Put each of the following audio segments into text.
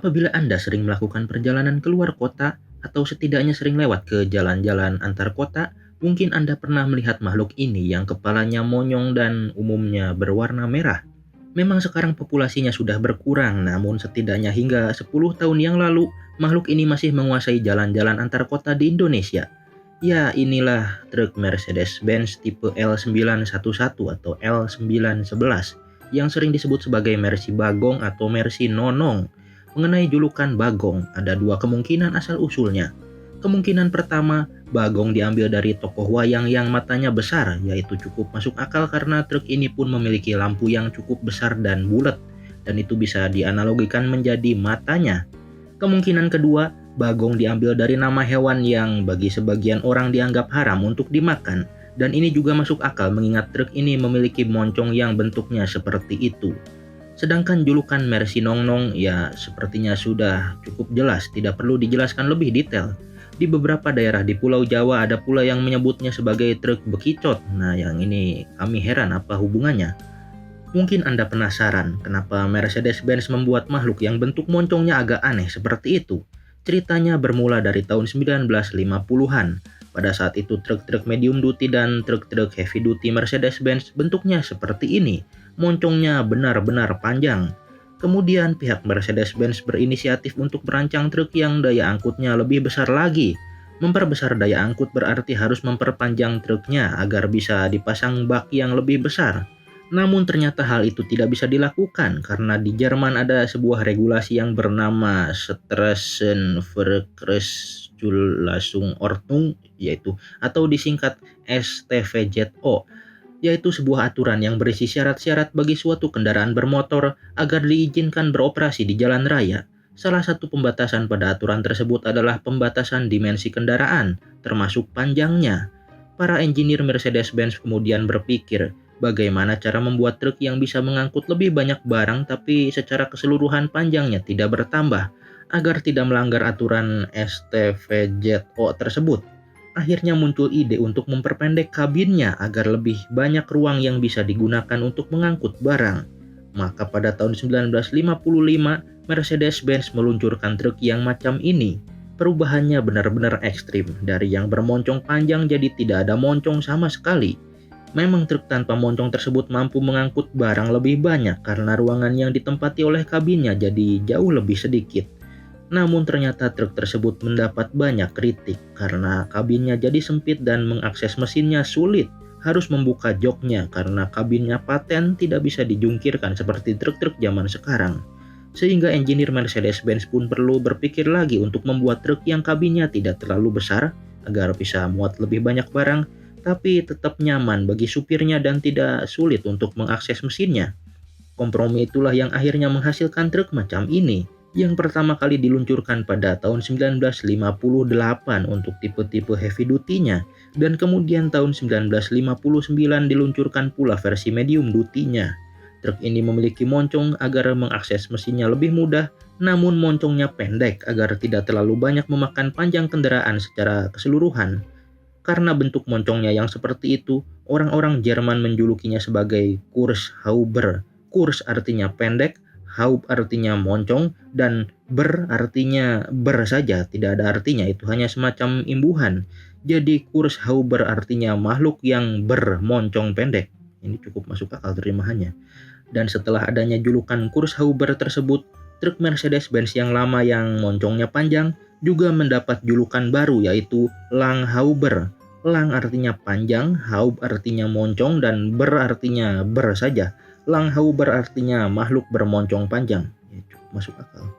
Apabila Anda sering melakukan perjalanan keluar kota atau setidaknya sering lewat ke jalan-jalan antar kota, mungkin Anda pernah melihat makhluk ini yang kepalanya monyong dan umumnya berwarna merah. Memang sekarang populasinya sudah berkurang, namun setidaknya hingga 10 tahun yang lalu, makhluk ini masih menguasai jalan-jalan antar kota di Indonesia. Ya, inilah truk Mercedes-Benz tipe L911 atau L911 yang sering disebut sebagai Mercy Bagong atau Mercy Nonong. Mengenai julukan Bagong, ada dua kemungkinan asal-usulnya. Kemungkinan pertama, Bagong diambil dari tokoh wayang yang matanya besar, yaitu cukup masuk akal karena truk ini pun memiliki lampu yang cukup besar dan bulat, dan itu bisa dianalogikan menjadi matanya. Kemungkinan kedua, Bagong diambil dari nama hewan yang bagi sebagian orang dianggap haram untuk dimakan, dan ini juga masuk akal mengingat truk ini memiliki moncong yang bentuknya seperti itu. Sedangkan julukan Mercy Nongnong ya sepertinya sudah cukup jelas, tidak perlu dijelaskan lebih detail. Di beberapa daerah di Pulau Jawa ada pula yang menyebutnya sebagai truk bekicot. Nah, yang ini kami heran apa hubungannya. Mungkin Anda penasaran kenapa Mercedes-Benz membuat makhluk yang bentuk moncongnya agak aneh seperti itu. Ceritanya bermula dari tahun 1950-an. Pada saat itu truk-truk medium duty dan truk-truk heavy duty Mercedes-Benz bentuknya seperti ini. Moncongnya benar-benar panjang. Kemudian pihak Mercedes-Benz berinisiatif untuk merancang truk yang daya angkutnya lebih besar lagi. Memperbesar daya angkut berarti harus memperpanjang truknya agar bisa dipasang bak yang lebih besar. Namun ternyata hal itu tidak bisa dilakukan karena di Jerman ada sebuah regulasi yang bernama Straßenverkehrszulassungsordnung yaitu atau disingkat STVZO, yaitu sebuah aturan yang berisi syarat-syarat bagi suatu kendaraan bermotor agar diizinkan beroperasi di jalan raya. Salah satu pembatasan pada aturan tersebut adalah pembatasan dimensi kendaraan, termasuk panjangnya. Para engineer Mercedes-Benz kemudian berpikir, bagaimana cara membuat truk yang bisa mengangkut lebih banyak barang tapi secara keseluruhan panjangnya tidak bertambah agar tidak melanggar aturan STVZO tersebut. Akhirnya muncul ide untuk memperpendek kabinnya agar lebih banyak ruang yang bisa digunakan untuk mengangkut barang. Maka pada tahun 1955, Mercedes-Benz meluncurkan truk yang macam ini. Perubahannya benar-benar ekstrim, dari yang bermoncong panjang jadi tidak ada moncong sama sekali. Memang truk tanpa moncong tersebut mampu mengangkut barang lebih banyak karena ruangan yang ditempati oleh kabinnya jadi jauh lebih sedikit. Namun ternyata truk tersebut mendapat banyak kritik karena kabinnya jadi sempit dan mengakses mesinnya sulit. Harus membuka joknya karena kabinnya paten tidak bisa dijungkirkan seperti truk-truk zaman sekarang. Sehingga engineer Mercedes-Benz pun perlu berpikir lagi untuk membuat truk yang kabinnya tidak terlalu besar agar bisa muat lebih banyak barang tapi tetap nyaman bagi supirnya dan tidak sulit untuk mengakses mesinnya. Kompromi itulah yang akhirnya menghasilkan truk macam ini, yang pertama kali diluncurkan pada tahun 1958 untuk tipe-tipe heavy duty-nya, dan kemudian tahun 1959 diluncurkan pula versi medium duty-nya. Truk ini memiliki moncong agar mengakses mesinnya lebih mudah, namun moncongnya pendek agar tidak terlalu banyak memakan panjang kendaraan secara keseluruhan. Karena bentuk moncongnya yang seperti itu, orang-orang Jerman menjulukinya sebagai Kurzhauber. Kurs artinya pendek, Haub artinya moncong, dan ber artinya ber saja, tidak ada artinya, itu hanya semacam imbuhan. Jadi Kurzhauber artinya makhluk yang bermoncong pendek. Ini cukup masuk akal terjemahannya. Dan setelah adanya julukan Kurzhauber tersebut, truk Mercedes-Benz yang lama yang moncongnya panjang juga mendapat julukan baru yaitu Langhauber. Lang artinya panjang, Haub artinya moncong, dan ber artinya ber saja. Langhauber artinya makhluk bermoncong panjang. Ya, cukup masuk akal.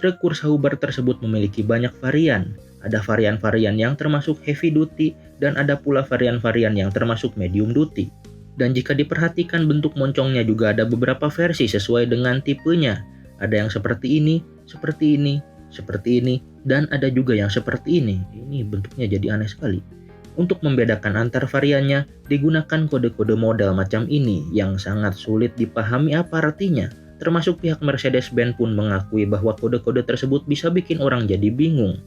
Truk Kurzhauber tersebut memiliki banyak varian. Ada varian-varian yang termasuk heavy duty dan ada pula varian-varian yang termasuk medium duty. Dan jika diperhatikan bentuk moncongnya juga ada beberapa versi sesuai dengan tipenya. Ada yang seperti ini, seperti ini, seperti ini, dan ada juga yang seperti ini. Ini bentuknya jadi aneh sekali. Untuk membedakan antar variannya, digunakan kode-kode model macam ini yang sangat sulit dipahami apa artinya. Termasuk pihak Mercedes-Benz pun mengakui bahwa kode-kode tersebut bisa bikin orang jadi bingung.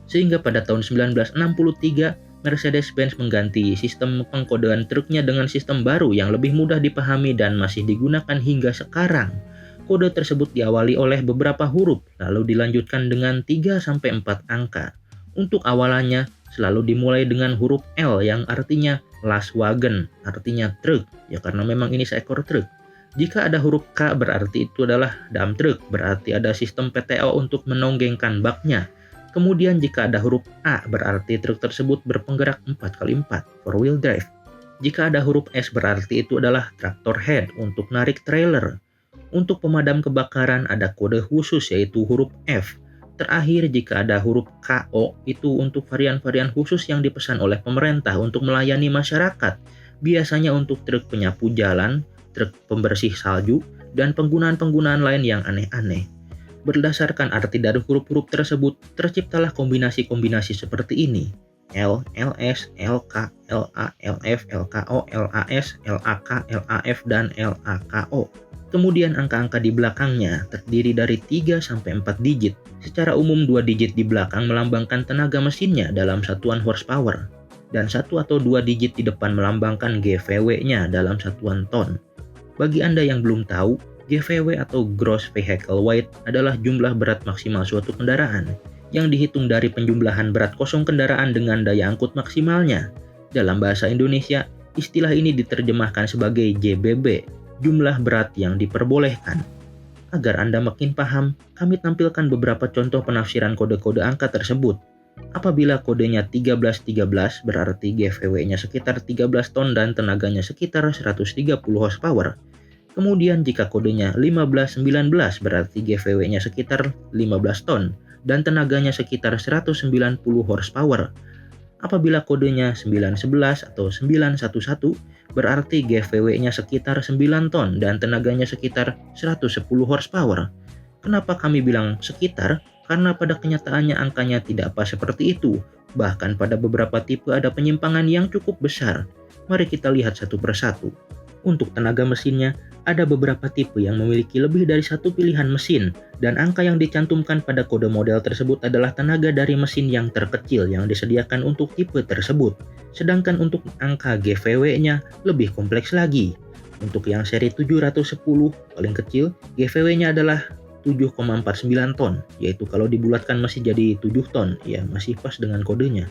Sehingga pada tahun 1963, Mercedes-Benz mengganti sistem pengkodean truknya dengan sistem baru yang lebih mudah dipahami dan masih digunakan hingga sekarang. Kode tersebut diawali oleh beberapa huruf, lalu dilanjutkan dengan 3-4 angka. Untuk awalannya, selalu dimulai dengan huruf L yang artinya Lastwagen, artinya truk, ya karena memang ini seekor truk. Jika ada huruf K berarti itu adalah dump truck, berarti ada sistem PTO untuk menonggengkan baknya. Kemudian jika ada huruf A berarti truk tersebut berpenggerak 4x4, 4-wheel drive. Jika ada huruf S berarti itu adalah traktor head untuk narik trailer. Untuk pemadam kebakaran ada kode khusus yaitu huruf F. Terakhir jika ada huruf KO itu untuk varian-varian khusus yang dipesan oleh pemerintah untuk melayani masyarakat. Biasanya untuk truk penyapu jalan, truk pembersih salju, dan penggunaan-penggunaan lain yang aneh-aneh. Berdasarkan arti dari huruf-huruf tersebut, terciptalah kombinasi-kombinasi seperti ini. L, LS, LK, LA, LF, LKO, LAS, LAK, LAF, dan LAKO. Kemudian angka-angka di belakangnya terdiri dari 3-4 digit. Secara umum 2 digit di belakang melambangkan tenaga mesinnya dalam satuan horsepower. Dan 1 atau 2 digit di depan melambangkan GVW-nya dalam satuan ton. Bagi Anda yang belum tahu, GVW atau Gross Vehicle Weight adalah jumlah berat maksimal suatu kendaraan yang dihitung dari penjumlahan berat kosong kendaraan dengan daya angkut maksimalnya. Dalam bahasa Indonesia, istilah ini diterjemahkan sebagai JBB, jumlah berat yang diperbolehkan. Agar Anda makin paham, kami tampilkan beberapa contoh penafsiran kode-kode angka tersebut. Apabila kodenya 1313 berarti GVW-nya sekitar 13 ton dan tenaganya sekitar 130 horsepower. Kemudian jika kodenya 1519 berarti GVW-nya sekitar 15 ton dan tenaganya sekitar 190 horsepower. Apabila kodenya 911 atau 911 berarti GVW-nya sekitar 9 ton dan tenaganya sekitar 110 horsepower. Kenapa kami bilang sekitar? Karena pada kenyataannya angkanya tidak pas seperti itu. Bahkan pada beberapa tipe ada penyimpangan yang cukup besar. Mari kita lihat satu persatu. Untuk tenaga mesinnya, ada beberapa tipe yang memiliki lebih dari satu pilihan mesin, dan angka yang dicantumkan pada kode model tersebut adalah tenaga dari mesin yang terkecil yang disediakan untuk tipe tersebut. Sedangkan untuk angka GVW-nya lebih kompleks lagi. Untuk yang seri 710 paling kecil, GVW-nya adalah 7,49 ton, yaitu kalau dibulatkan masih jadi 7 ton, ya masih pas dengan kodenya.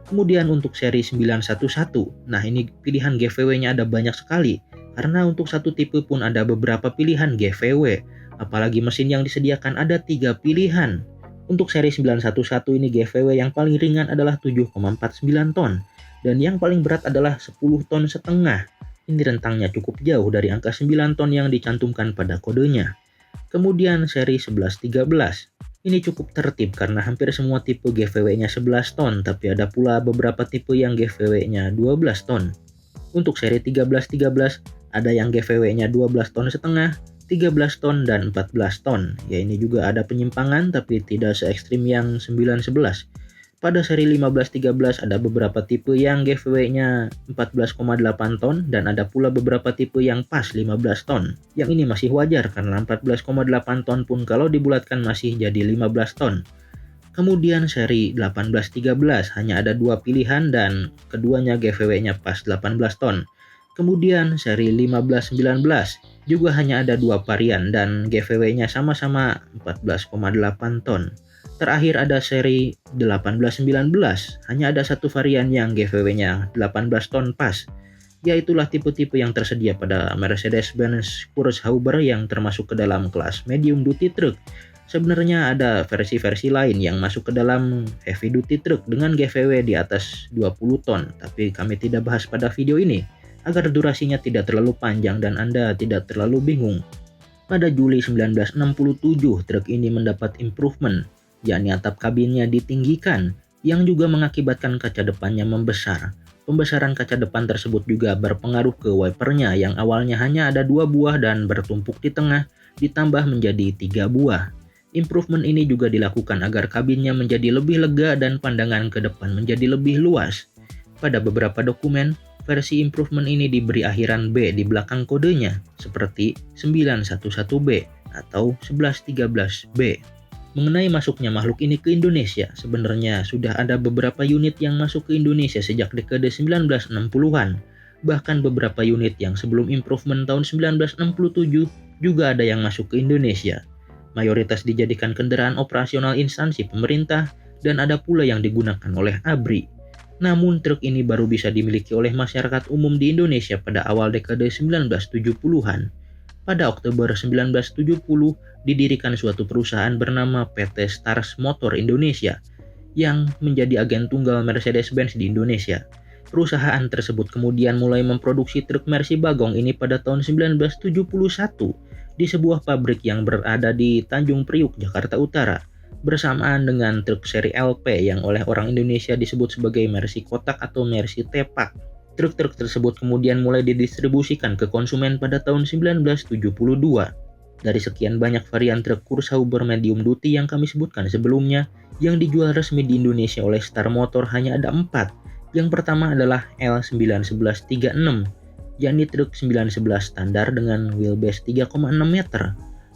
Kemudian untuk seri 911, nah ini pilihan GVW-nya ada banyak sekali, karena untuk satu tipe pun ada beberapa pilihan GVW, apalagi mesin yang disediakan ada 3 pilihan. Untuk seri 911 ini GVW yang paling ringan adalah 7,49 ton, dan yang paling berat adalah 10 ton setengah. Ini rentangnya cukup jauh dari angka 9 ton yang dicantumkan pada kodenya. Kemudian seri 1113. Ini cukup tertib karena hampir semua tipe GVW-nya 11 ton, tapi ada pula beberapa tipe yang GVW-nya 12 ton. Untuk seri 1313, ada yang GVW-nya 12 ton setengah, 13 ton, dan 14 ton. Ya ini juga ada penyimpangan tapi tidak se ekstrim yang 911. Pada seri 1513 ada beberapa tipe yang GVW-nya 14,8 ton dan ada pula beberapa tipe yang pas 15 ton. Yang ini masih wajar karena 14,8 ton pun kalau dibulatkan masih jadi 15 ton. Kemudian seri 1813 hanya ada 2 pilihan dan keduanya GVW-nya pas 18 ton. Kemudian seri 1519 juga hanya ada 2 varian dan GVW-nya sama-sama 14,8 ton. Terakhir ada seri 1819, hanya ada satu varian yang GVW-nya 18 ton pas. Yaitulah tipe-tipe yang tersedia pada Mercedes-Benz Kurzhauber yang termasuk ke dalam kelas medium duty truck. Sebenarnya ada versi-versi lain yang masuk ke dalam heavy duty truck dengan GVW di atas 20 ton, tapi kami tidak bahas pada video ini agar durasinya tidak terlalu panjang dan Anda tidak terlalu bingung. Pada Juli 1967, truk ini mendapat improvement, yakni atap kabinnya ditinggikan, yang juga mengakibatkan kaca depannya membesar. Pembesaran kaca depan tersebut juga berpengaruh ke wipernya yang awalnya hanya ada 2 buah dan bertumpuk di tengah, ditambah menjadi 3 buah. Improvement ini juga dilakukan agar kabinnya menjadi lebih lega dan pandangan ke depan menjadi lebih luas. Pada beberapa dokumen, versi improvement ini diberi akhiran B di belakang kodenya, seperti 911B atau 1113B. Mengenai masuknya makhluk ini ke Indonesia, sebenarnya sudah ada beberapa unit yang masuk ke Indonesia sejak dekade 1960-an. Bahkan beberapa unit yang sebelum improvement tahun 1967 juga ada yang masuk ke Indonesia. Mayoritas dijadikan kendaraan operasional instansi pemerintah dan ada pula yang digunakan oleh ABRI. Namun truk ini baru bisa dimiliki oleh masyarakat umum di Indonesia pada awal dekade 1970-an. Pada Oktober 1970 didirikan suatu perusahaan bernama PT Stars Motor Indonesia yang menjadi agen tunggal Mercedes-Benz di Indonesia. Perusahaan tersebut kemudian mulai memproduksi truk Mercy Bagong ini pada tahun 1971 di sebuah pabrik yang berada di Tanjung Priuk, Jakarta Utara, bersamaan dengan truk seri LP yang oleh orang Indonesia disebut sebagai Mercy Kotak atau Mercy Tepak. Truk-truk tersebut kemudian mulai didistribusikan ke konsumen pada tahun 1972. Dari sekian banyak varian truk Kursauber medium duty yang kami sebutkan sebelumnya, yang dijual resmi di Indonesia oleh Star Motor hanya ada 4. Yang pertama adalah L91136, yakni truk 911 standar dengan wheelbase 3,6 meter.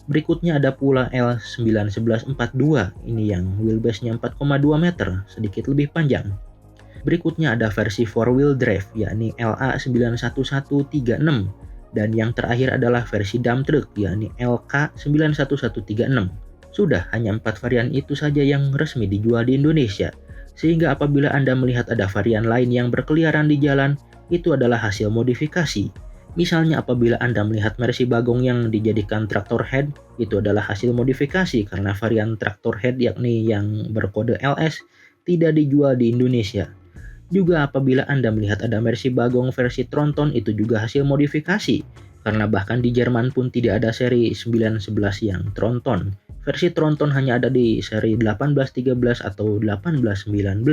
Berikutnya ada pula L91142, ini yang wheelbase-nya 4,2 meter, sedikit lebih panjang. Berikutnya ada versi 4-wheel drive, yakni LA91136, dan yang terakhir adalah versi dump truck, yakni LK91136. Sudah, hanya 4 varian itu saja yang resmi dijual di Indonesia, sehingga apabila Anda melihat ada varian lain yang berkeliaran di jalan, itu adalah hasil modifikasi. Misalnya apabila Anda melihat Mercy Bagong yang dijadikan traktor head, itu adalah hasil modifikasi karena varian traktor head yakni yang berkode LS tidak dijual di Indonesia. Juga apabila Anda melihat ada Mercy Bagong versi Tronton, itu juga hasil modifikasi karena bahkan di Jerman pun tidak ada seri 911 yang Tronton. Versi Tronton hanya ada di seri 1813 atau 1819.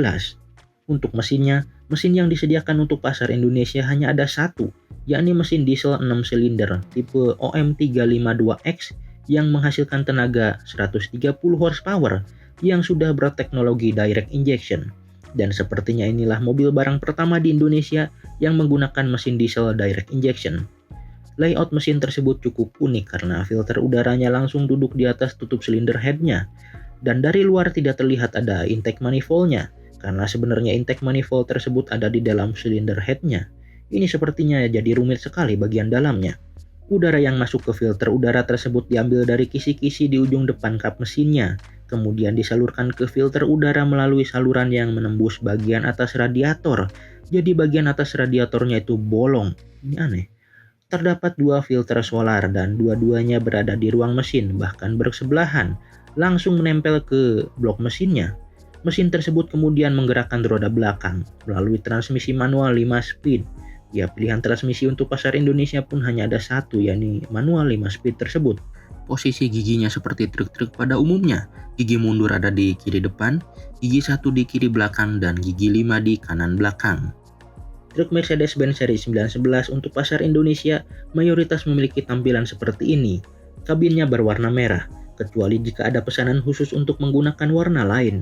Untuk mesinnya, mesin yang disediakan untuk pasar Indonesia hanya ada satu, yakni mesin diesel 6 silinder tipe OM352X yang menghasilkan tenaga 130 horsepower yang sudah berteknologi direct injection. Dan sepertinya inilah mobil barang pertama di Indonesia yang menggunakan mesin diesel direct injection. Layout mesin tersebut cukup unik karena filter udaranya langsung duduk di atas tutup silinder headnya, dan dari luar tidak terlihat ada intake manifoldnya, karena sebenarnya intake manifold tersebut ada di dalam silinder headnya. Ini sepertinya jadi rumit sekali bagian dalamnya. Udara yang masuk ke filter udara tersebut diambil dari kisi-kisi di ujung depan kap mesinnya, kemudian disalurkan ke filter udara melalui saluran yang menembus bagian atas radiator. Jadi bagian atas radiatornya itu bolong. Ini aneh. Terdapat 2 filter solar dan dua-duanya berada di ruang mesin, bahkan bersebelahan, langsung menempel ke blok mesinnya. Mesin tersebut kemudian menggerakkan roda belakang melalui transmisi manual 5 speed. Ya, pilihan transmisi untuk pasar Indonesia pun hanya ada satu, yakni manual 5 speed tersebut. Posisi giginya seperti truk-truk pada umumnya. Gigi mundur ada di kiri depan, gigi 1 di kiri belakang, dan gigi 5 di kanan belakang. Truk Mercedes-Benz seri 911 untuk pasar Indonesia mayoritas memiliki tampilan seperti ini. Kabinnya berwarna merah, kecuali jika ada pesanan khusus untuk menggunakan warna lain.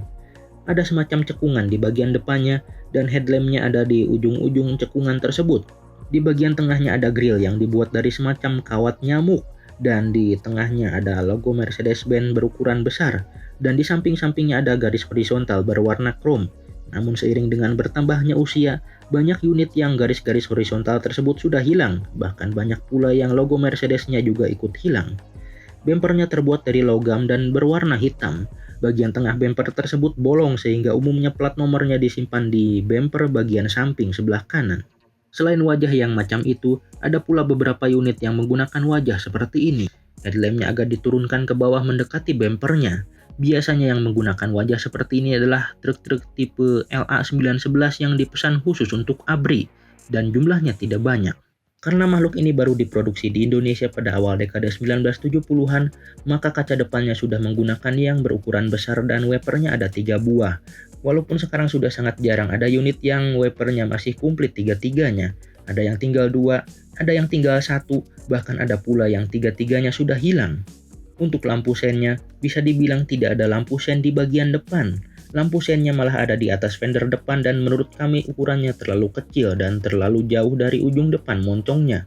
Ada semacam cekungan di bagian depannya dan headlampnya ada di ujung-ujung cekungan tersebut. Di bagian tengahnya ada grill yang dibuat dari semacam kawat nyamuk dan di tengahnya ada logo Mercedes-Benz berukuran besar dan di samping-sampingnya ada garis horizontal berwarna krom. Namun seiring dengan bertambahnya usia, banyak unit yang garis-garis horizontal tersebut sudah hilang, bahkan banyak pula yang logo Mercedes-nya juga ikut hilang. Bempernya terbuat dari logam dan berwarna hitam. Bagian tengah bemper tersebut bolong sehingga umumnya plat nomornya disimpan di bemper bagian samping sebelah kanan. Selain wajah yang macam itu, ada pula beberapa unit yang menggunakan wajah seperti ini. Headlampnya agak diturunkan ke bawah mendekati bempernya. Biasanya yang menggunakan wajah seperti ini adalah truk-truk tipe LA911 yang dipesan khusus untuk ABRI, dan jumlahnya tidak banyak. Karena makhluk ini baru diproduksi di Indonesia pada awal dekade 1970-an, maka kaca depannya sudah menggunakan yang berukuran besar dan wipernya ada 3 buah. Walaupun sekarang sudah sangat jarang ada unit yang wipernya masih komplit tiga-tiganya. Ada yang tinggal 2, ada yang tinggal 1, bahkan ada pula yang tiga-tiganya sudah hilang. Untuk lampu sennya, bisa dibilang tidak ada lampu sen di bagian depan. Lampu sennya malah ada di atas fender depan dan menurut kami ukurannya terlalu kecil dan terlalu jauh dari ujung depan moncongnya.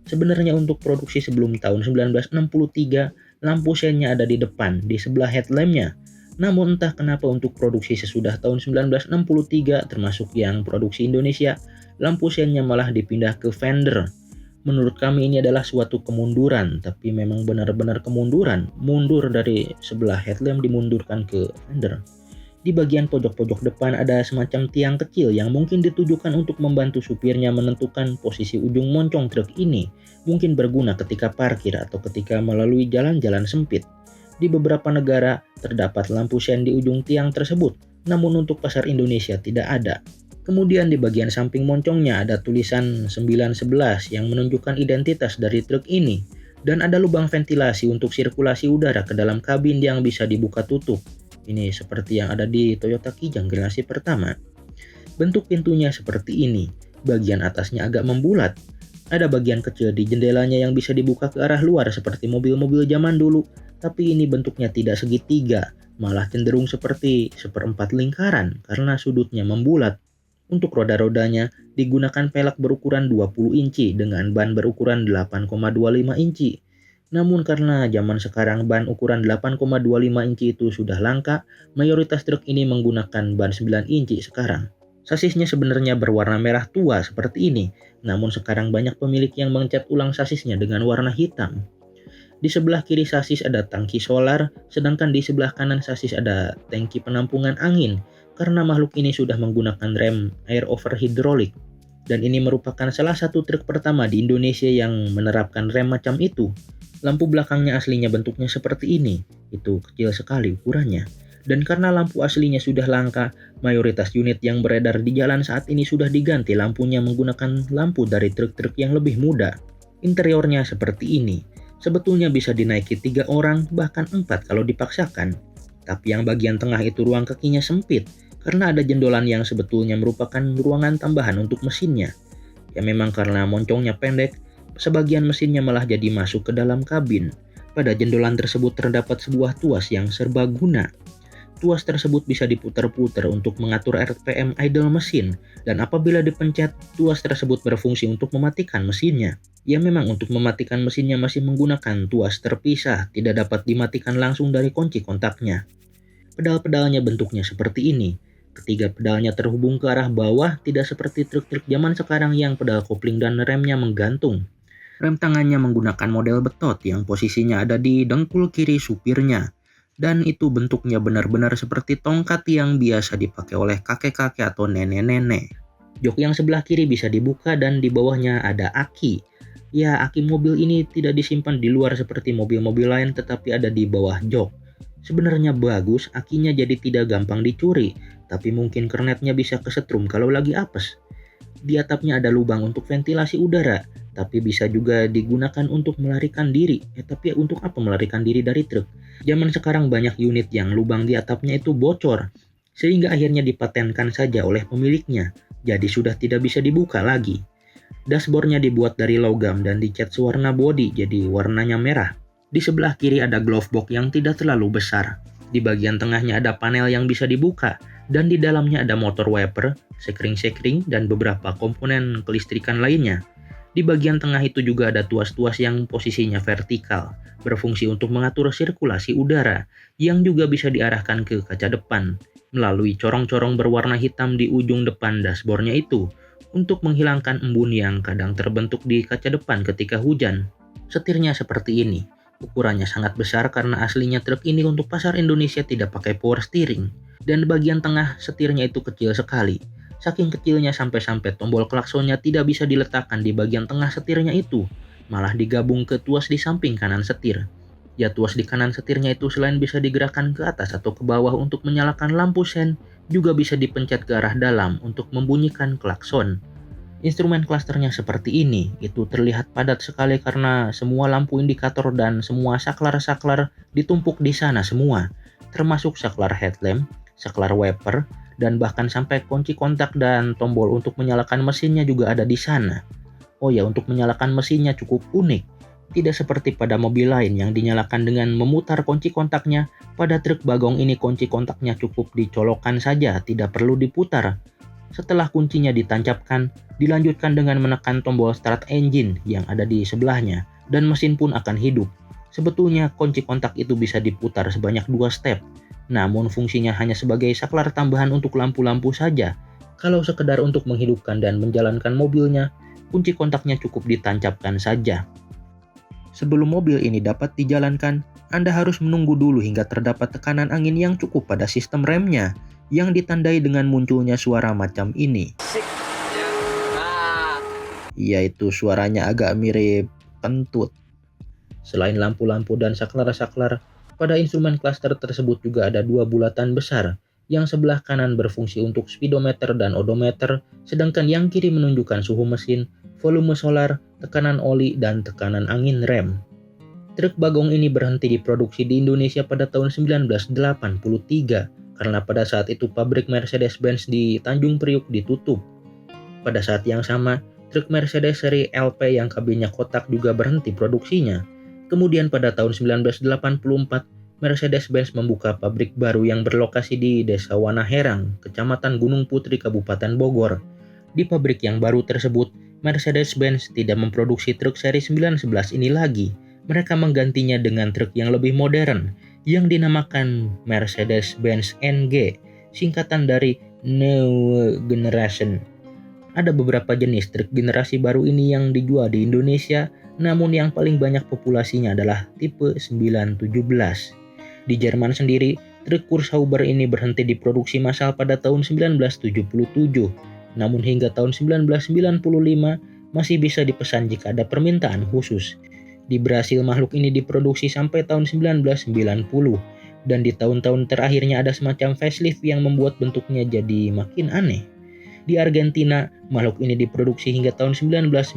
Sebenarnya untuk produksi sebelum tahun 1963, lampu sennya ada di depan, di sebelah headlampnya. Namun entah kenapa untuk produksi sesudah tahun 1963, termasuk yang produksi Indonesia, lampu sennya malah dipindah ke fender. Menurut kami ini adalah suatu kemunduran, tapi memang benar-benar kemunduran. Mundur dari sebelah headlamp dimundurkan ke fender. Di bagian pojok-pojok depan ada semacam tiang kecil yang mungkin ditujukan untuk membantu supirnya menentukan posisi ujung moncong truk ini. Mungkin berguna ketika parkir atau ketika melalui jalan-jalan sempit. Di beberapa negara terdapat lampu sen di ujung tiang tersebut, namun untuk pasar Indonesia tidak ada. Kemudian di bagian samping moncongnya ada tulisan 911 yang menunjukkan identitas dari truk ini. Dan ada lubang ventilasi untuk sirkulasi udara ke dalam kabin yang bisa dibuka tutup. Ini seperti yang ada di Toyota Kijang generasi pertama. Bentuk pintunya seperti ini. Bagian atasnya agak membulat. Ada bagian kecil di jendelanya yang bisa dibuka ke arah luar seperti mobil-mobil zaman dulu. Tapi ini bentuknya tidak segitiga, malah cenderung seperti seperempat lingkaran karena sudutnya membulat. Untuk roda-rodanya digunakan pelek berukuran 20 inci dengan ban berukuran 8,25 inci. Namun karena zaman sekarang ban ukuran 8,25 inci itu sudah langka, mayoritas truk ini menggunakan ban 9 inci sekarang. Sasisnya sebenarnya berwarna merah tua seperti ini, namun sekarang banyak pemilik yang mengecat ulang sasisnya dengan warna hitam. Di sebelah kiri sasis ada tangki solar, sedangkan di sebelah kanan sasis ada tangki penampungan angin. Karena makhluk ini sudah menggunakan rem air over hidrolik. Dan ini merupakan salah satu truk pertama di Indonesia yang menerapkan rem macam itu. Lampu belakangnya aslinya bentuknya seperti ini. Itu kecil sekali ukurannya. Dan karena lampu aslinya sudah langka, mayoritas unit yang beredar di jalan saat ini sudah diganti lampunya menggunakan lampu dari truk-truk yang lebih muda. Interiornya seperti ini. Sebetulnya bisa dinaiki 3 orang, bahkan 4 kalau dipaksakan. Tapi yang bagian tengah itu ruang kakinya sempit. Karena ada jendolan yang sebetulnya merupakan ruangan tambahan untuk mesinnya. Ya memang karena moncongnya pendek, sebagian mesinnya malah jadi masuk ke dalam kabin. Pada jendolan tersebut terdapat sebuah tuas yang serbaguna. Tuas tersebut bisa diputar-putar untuk mengatur RPM idle mesin, dan apabila dipencet, tuas tersebut berfungsi untuk mematikan mesinnya. Ya memang untuk mematikan mesinnya masih menggunakan tuas terpisah, tidak dapat dimatikan langsung dari kunci kontaknya. Pedal-pedalnya bentuknya seperti ini. Ketiga pedalnya terhubung ke arah bawah, tidak seperti truk-truk zaman sekarang yang pedal kopling dan remnya menggantung. Rem tangannya menggunakan model betot yang posisinya ada di dengkul kiri supirnya. Dan itu bentuknya benar-benar seperti tongkat yang biasa dipakai oleh kakek-kakek atau nenek-nenek. Jok yang sebelah kiri bisa dibuka dan di bawahnya ada aki. Ya, aki mobil ini tidak disimpan di luar seperti mobil-mobil lain tetapi ada di bawah jok. Sebenarnya bagus, akinya jadi tidak gampang dicuri, tapi mungkin kernetnya bisa kesetrum kalau lagi apes. Di atapnya ada lubang untuk ventilasi udara, tapi bisa juga digunakan untuk melarikan diri. Tapi untuk apa melarikan diri dari truk? Zaman sekarang banyak unit yang lubang di atapnya itu bocor, sehingga akhirnya dipatenkan saja oleh pemiliknya, jadi sudah tidak bisa dibuka lagi. Dashboardnya dibuat dari logam dan dicat warna bodi, jadi warnanya merah. Di sebelah kiri ada glove box yang tidak terlalu besar. Di bagian tengahnya ada panel yang bisa dibuka, dan di dalamnya ada motor wiper, sekring-sekring, dan beberapa komponen kelistrikan lainnya. Di bagian tengah itu juga ada tuas-tuas yang posisinya vertikal, berfungsi untuk mengatur sirkulasi udara, yang juga bisa diarahkan ke kaca depan, melalui corong-corong berwarna hitam di ujung depan dashboardnya itu, untuk menghilangkan embun yang kadang terbentuk di kaca depan ketika hujan. Setirnya seperti ini. Ukurannya sangat besar karena aslinya truk ini untuk pasar Indonesia tidak pakai power steering. Dan bagian tengah setirnya itu kecil sekali. Saking kecilnya sampai-sampai tombol klaksonnya tidak bisa diletakkan di bagian tengah setirnya itu. Malah digabung ke tuas di samping kanan setir. Ya tuas di kanan setirnya itu selain bisa digerakkan ke atas atau ke bawah untuk menyalakan lampu sen, juga bisa dipencet ke arah dalam untuk membunyikan klakson. Instrumen klasternya seperti ini, itu terlihat padat sekali karena semua lampu indikator dan semua saklar-saklar ditumpuk di sana semua, termasuk saklar headlamp, saklar wiper, dan bahkan sampai kunci kontak dan tombol untuk menyalakan mesinnya juga ada di sana. Oh ya, untuk menyalakan mesinnya cukup unik. Tidak seperti pada mobil lain yang dinyalakan dengan memutar kunci kontaknya, pada truk bagong ini kunci kontaknya cukup dicolokkan saja, tidak perlu diputar. Setelah kuncinya ditancapkan, dilanjutkan dengan menekan tombol start engine yang ada di sebelahnya, dan mesin pun akan hidup. Sebetulnya kunci kontak itu bisa diputar sebanyak 2 step, namun fungsinya hanya sebagai saklar tambahan untuk lampu-lampu saja. Kalau sekedar untuk menghidupkan dan menjalankan mobilnya, kunci kontaknya cukup ditancapkan saja. Sebelum mobil ini dapat dijalankan, Anda harus menunggu dulu hingga terdapat tekanan angin yang cukup pada sistem remnya, yang ditandai dengan munculnya suara macam ini. Yaitu suaranya agak mirip kentut. Selain lampu-lampu dan saklar-saklar, pada instrumen klaster tersebut juga ada dua bulatan besar, yang sebelah kanan berfungsi untuk speedometer dan odometer, sedangkan yang kiri menunjukkan suhu mesin, volume solar, tekanan oli, dan tekanan angin rem. Truk bagong ini berhenti diproduksi di Indonesia pada tahun 1983 karena pada saat itu pabrik Mercedes-Benz di Tanjung Priuk ditutup. Pada saat yang sama, truk Mercedes seri LP yang kabinnya kotak juga berhenti produksinya. Kemudian pada tahun 1984, Mercedes-Benz membuka pabrik baru yang berlokasi di Desa Wanaherang, Kecamatan Gunung Putri, Kabupaten Bogor. Di pabrik yang baru tersebut, Mercedes-Benz tidak memproduksi truk seri 911 ini lagi. Mereka menggantinya dengan truk yang lebih modern, yang dinamakan Mercedes-Benz NG, singkatan dari New Generation. Ada beberapa jenis truk generasi baru ini yang dijual di Indonesia, namun yang paling banyak populasinya adalah tipe 917. Di Jerman sendiri, truk Kurzhauber ini berhenti diproduksi massal pada tahun 1977. Namun hingga tahun 1995 masih bisa dipesan jika ada permintaan khusus. Di Brasil makhluk ini diproduksi sampai tahun 1990 dan di tahun-tahun terakhirnya ada semacam facelift yang membuat bentuknya jadi makin aneh. Di Argentina, makhluk ini diproduksi hingga tahun 1997.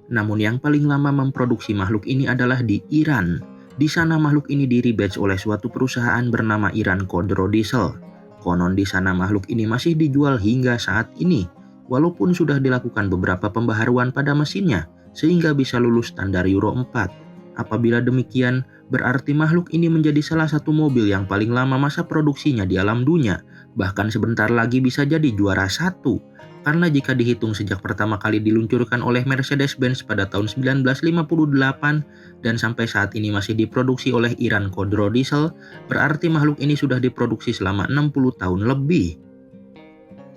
Namun yang paling lama memproduksi makhluk ini adalah di Iran. Di sana makhluk ini direbadge oleh suatu perusahaan bernama Iran Khodro Diesel. Konon di sana makhluk ini masih dijual hingga saat ini, walaupun sudah dilakukan beberapa pembaharuan pada mesinnya, sehingga bisa lulus standar Euro 4. Apabila demikian, berarti makhluk ini menjadi salah satu mobil yang paling lama masa produksinya di alam dunia, bahkan sebentar lagi bisa jadi juara satu. Karena jika dihitung sejak pertama kali diluncurkan oleh Mercedes-Benz pada tahun 1958 dan sampai saat ini masih diproduksi oleh Iran Khodro Diesel, berarti makhluk ini sudah diproduksi selama 60 tahun lebih.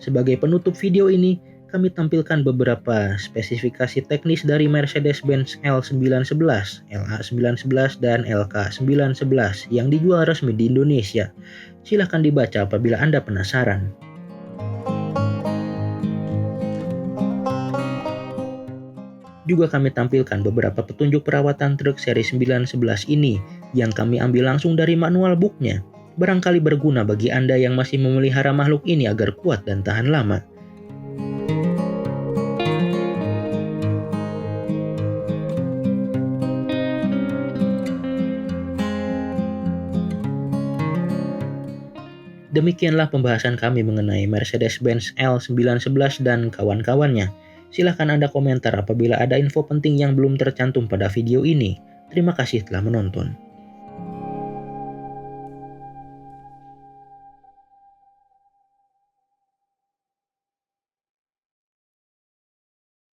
Sebagai penutup video ini, kami tampilkan beberapa spesifikasi teknis dari Mercedes-Benz L911, LA911, dan LK911 yang dijual resmi di Indonesia. Silahkan dibaca apabila Anda penasaran. Juga kami tampilkan beberapa petunjuk perawatan truk seri 911 ini yang kami ambil langsung dari manual booknya. Barangkali berguna bagi Anda yang masih memelihara makhluk ini agar kuat dan tahan lama. Demikianlah pembahasan kami mengenai Mercedes-Benz L911 dan kawan-kawannya. Silahkan Anda komentar apabila ada info penting yang belum tercantum pada video ini. Terima kasih telah menonton.